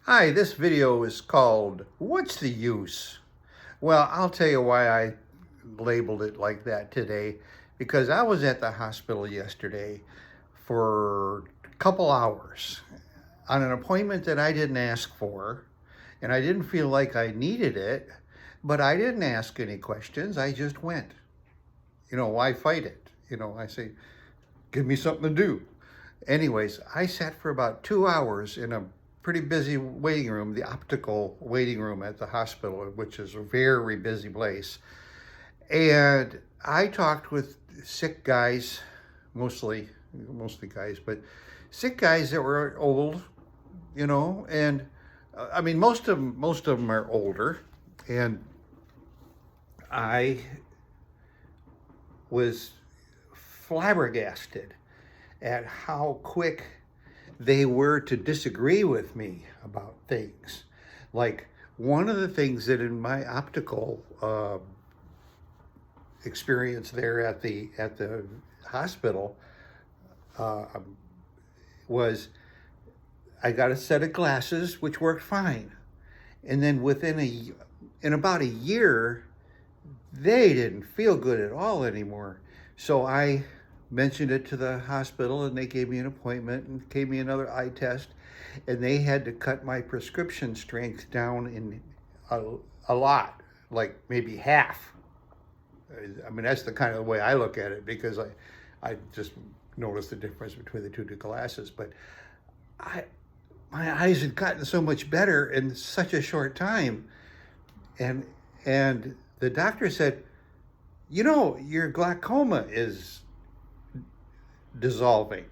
Hi, this video is called What's the Use? Well, I'll tell you why I labeled it like that today, because I was at the hospital yesterday for a couple hours on an appointment that I didn't ask for, and I didn't feel like I needed it, but I didn't ask any questions. I just went. Why fight it? I say, give me something to do. Anyways, I sat for about 2 hours in a pretty busy waiting room, the optical waiting room at the hospital, which is a very busy place. And I talked with sick guys, mostly guys, but sick guys that were old, and I mean, most of them are older. And I was flabbergasted at how quick they were to disagree with me about things. Like, one of the things that in my optical experience there at the hospital was I got a set of glasses which worked fine, and then in about a year they didn't feel good at all anymore. So I mentioned it to the hospital, and they gave me an appointment and gave me another eye test, and they had to cut my prescription strength down in a lot, like maybe half. I mean, that's the kind of way I look at it, because I just noticed the difference between the two glasses. But my eyes had gotten so much better in such a short time, and the doctor said, your glaucoma is dissolving.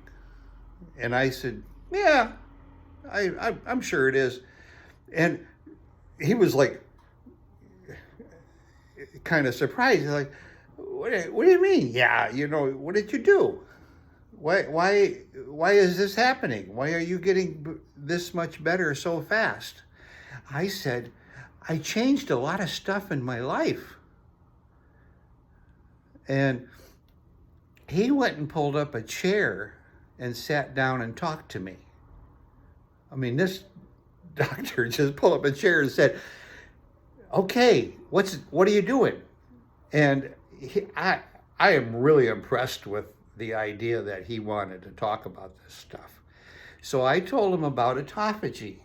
And I said, yeah, I'm sure it is. And he was like, kind of surprised. He's like, what do you mean? Yeah, what did you do? Why is this happening? Why are you getting this much better so fast? I said, I changed a lot of stuff in my life. And he went and pulled up a chair and sat down and talked to me. I mean, this doctor just pulled up a chair and said, okay, what are you doing? And I am really impressed with the idea that he wanted to talk about this stuff. So I told him about autophagy.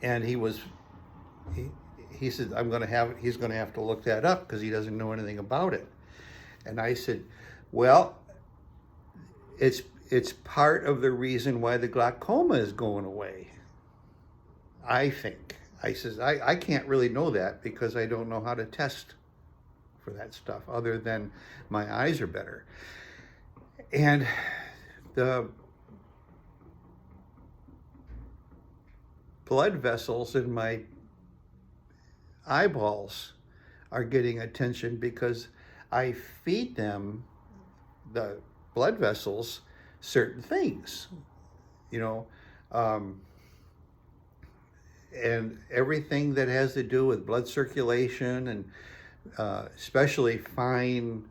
And he said, he's going to have to look that up because he doesn't know anything about it. And I said, well, it's part of the reason why the glaucoma is going away, I think. I says, I can't really know that because I don't know how to test for that stuff other than my eyes are better. And the blood vessels in my eyeballs are getting attention because I feed them, the blood vessels, certain things, and everything that has to do with blood circulation and especially fine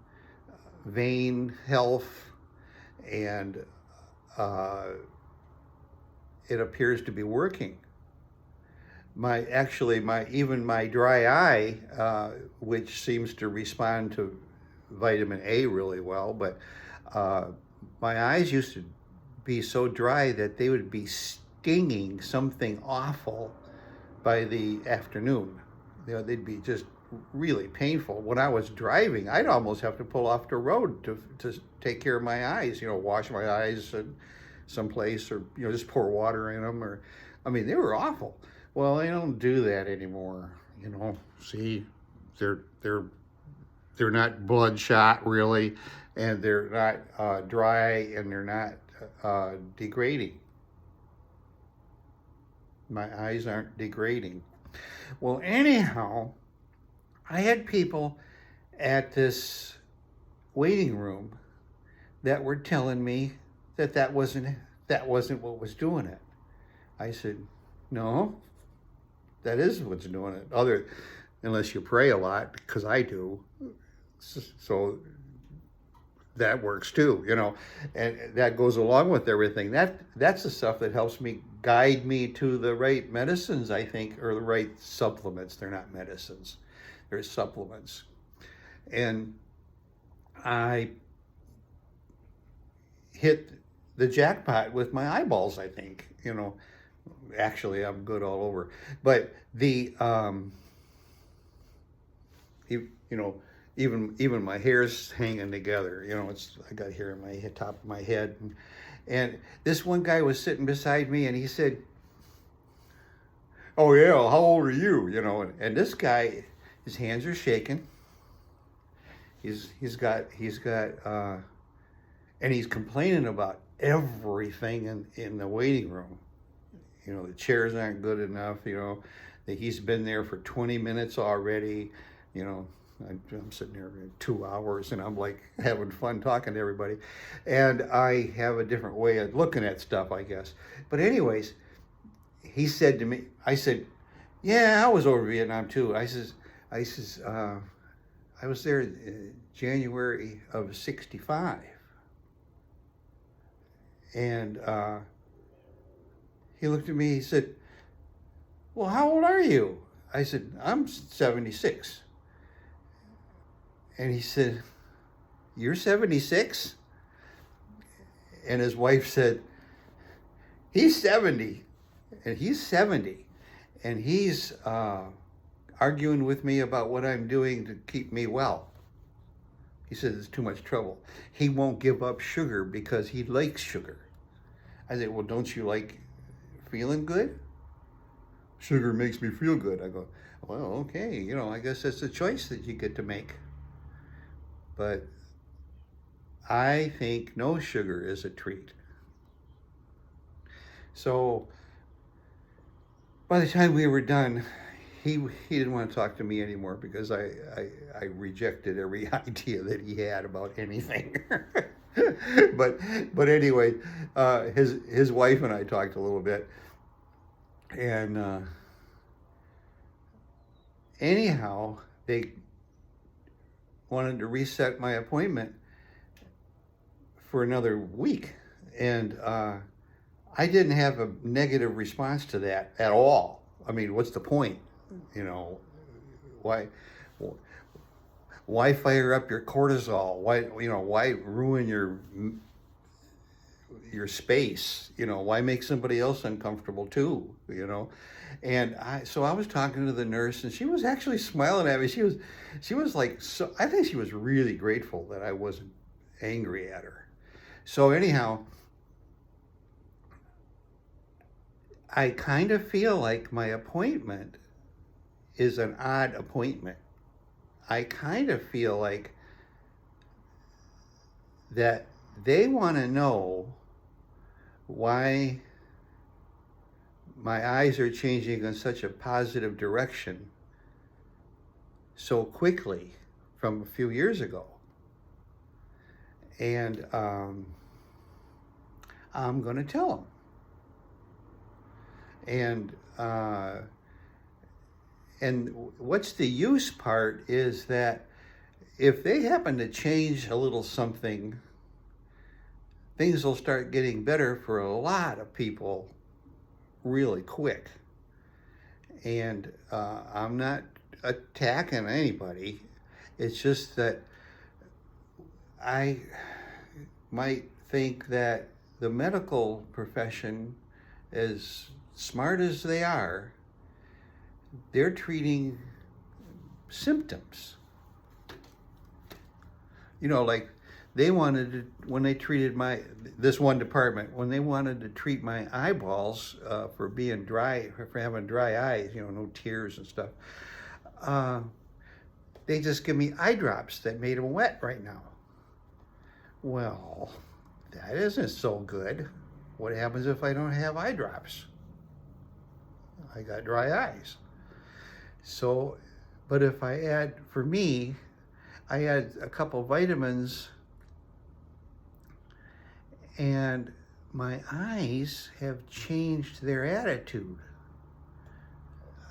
vein health, and it appears to be working. My dry eye, which seems to respond to vitamin A really well, but my eyes used to be so dry that they would be stinging something awful by the afternoon. They'd be just really painful. When I was driving, I'd almost have to pull off the road to take care of my eyes, wash my eyes at someplace, or just pour water in them, or I mean, they were awful. Well, they don't do that anymore. See, they're not bloodshot really, and they're not dry, and they're not degrading. My eyes aren't degrading. Well, anyhow, I had people at this waiting room that were telling me that wasn't what was doing it. I said, no, that is what's doing it. Unless you pray a lot, because I do. So that works too, and that goes along with everything. That's the stuff that helps me guide me to the right medicines, I think, or the right supplements. They're not medicines, they're supplements. And I hit the jackpot with my eyeballs, I think. Actually, I'm good all over. But you know, even my hair's hanging together. I got hair in my top of my head. And this one guy was sitting beside me, and he said, "Oh yeah, how old are you?" And this guy, his hands are shaking. He's got and he's complaining about everything in the waiting room. The chairs aren't good enough. That he's been there for 20 minutes already. I'm sitting there 2 hours, and I'm like having fun talking to everybody, and I have a different way of looking at stuff, I guess. But anyways, he said to me, I said, "Yeah, I was over Vietnam too." I says, I was there in January of '65. And he looked at me, he said, "Well, how old are you?" I said, "I'm 76. And he said, "You're 76? And his wife said, "He's 70. And he's 70. And he's arguing with me about what I'm doing to keep me well." He said, "It's too much trouble. He won't give up sugar because he likes sugar." I said, "Well, don't you like feeling good?" "Sugar makes me feel good." I go, "Well, okay, I guess that's a choice that you get to make." But I think no sugar is a treat. So by the time we were done, he didn't want to talk to me anymore because I rejected every idea that he had about anything. but anyway, his wife and I talked a little bit, and anyhow, they wanted to reset my appointment for another week, and I didn't have a negative response to that at all. I mean, what's the point? Why fire up your cortisol? Why ruin your space? Why make somebody else uncomfortable too? And so I was talking to the nurse, and she was actually smiling at me. She was like, so I think she was really grateful that I wasn't angry at her. So anyhow, I kind of feel like my appointment is an odd appointment. I kind of feel like that they want to know why my eyes are changing in such a positive direction so quickly from a few years ago. And I'm going to tell them. And what's the use part is that if they happen to change a little something, things will start getting better for a lot of people really quick. And I'm not attacking anybody. It's just that I might think that the medical profession, as smart as they are, they're treating symptoms. Like they wanted to, when they treated this one department, when they wanted to treat my eyeballs for being dry, for having dry eyes, no tears and stuff, they just give me eye drops that made them wet right now. Well, that isn't so good. What happens if I don't have eye drops? I got dry eyes. So, but if I add, for me, I add a couple vitamins, and my eyes have changed their attitude.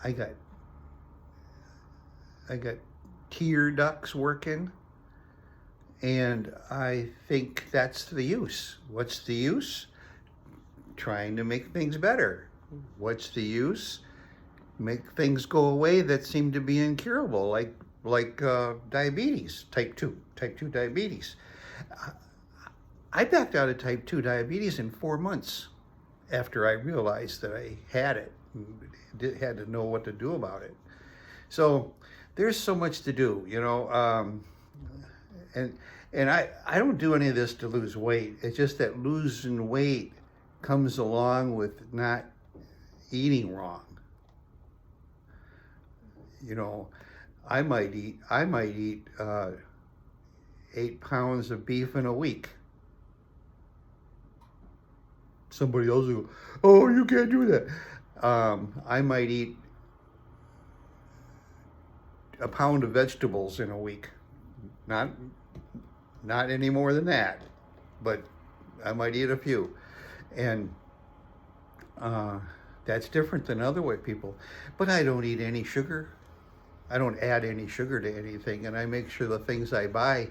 I got tear ducts working, and I think that's the use. What's the use? Trying to make things better. What's the use? Make things go away that seem to be incurable, like diabetes, type 2 diabetes. I backed out of type 2 diabetes in 4 months after I realized that I had it and had to know what to do about it. So there's so much to do, and I don't do any of this to lose weight. It's just that losing weight comes along with not eating wrong. You know, I might eat 8 pounds of beef in a week. Somebody else will go, oh, you can't do that. I might eat a pound of vegetables in a week. Not any more than that, but I might eat a few. And that's different than other white people. But I don't eat any sugar. I don't add any sugar to anything, and I make sure the things I buy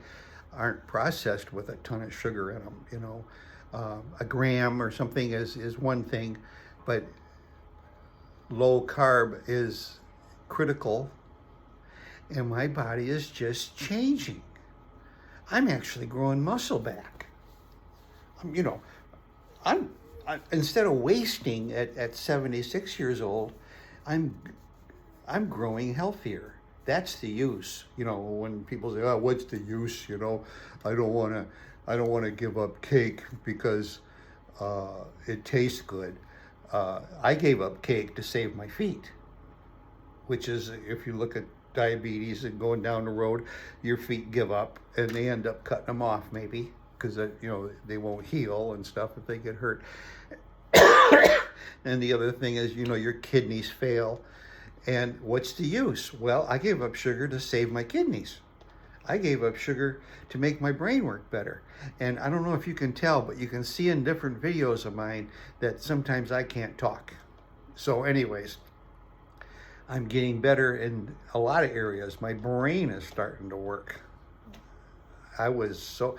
aren't processed with a ton of sugar in them. A gram or something is one thing, but low carb is critical, and my body is just changing. I'm actually growing muscle back. I'm instead of wasting at 76 years old, I'm growing healthier. That's the use. When people say, "Oh, what's the use?" I don't want to give up cake because it tastes good. I gave up cake to save my feet, which is, if you look at diabetes and going down the road, your feet give up and they end up cutting them off maybe because they won't heal and stuff if they get hurt. And the other thing is, your kidneys fail. And what's the use? Well, I gave up sugar to save my kidneys. I gave up sugar to make my brain work better. And I don't know if you can tell, but you can see in different videos of mine that sometimes I can't talk. So anyways, I'm getting better in a lot of areas. My brain is starting to work. I was so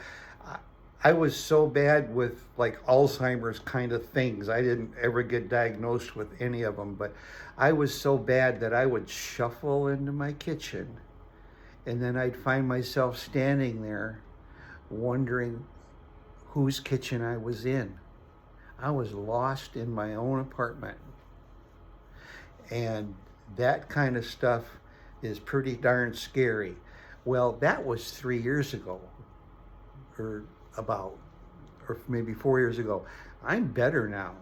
bad with like Alzheimer's kind of things. I didn't ever get diagnosed with any of them, but I was so bad that I would shuffle into my kitchen and then I'd find myself standing there wondering whose kitchen I was in. I was lost in my own apartment. And that kind of stuff is pretty darn scary. Well, that was 3 years ago, or maybe 4 years ago. I'm better now.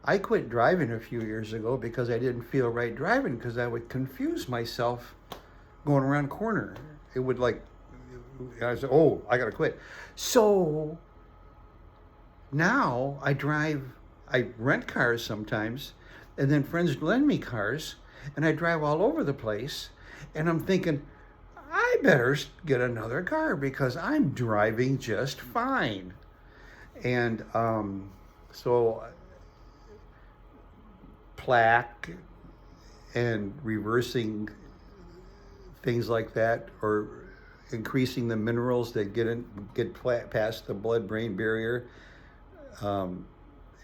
I quit driving a few years ago because I didn't feel right driving, because I would confuse myself going around a corner. It would I said, oh, I gotta quit. So now I rent cars sometimes, and then friends lend me cars, and I drive all over the place, and I'm thinking, I better get another car because I'm driving just fine. And so plaque and reversing things like that, or increasing the minerals that get past the blood-brain barrier,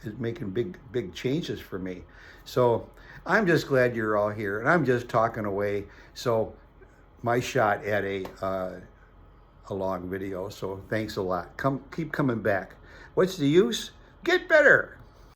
is making big changes for me. So I'm just glad you're all here, and I'm just talking away. So my shot at a long video. So thanks a lot. Keep coming back. What's the use? Get better.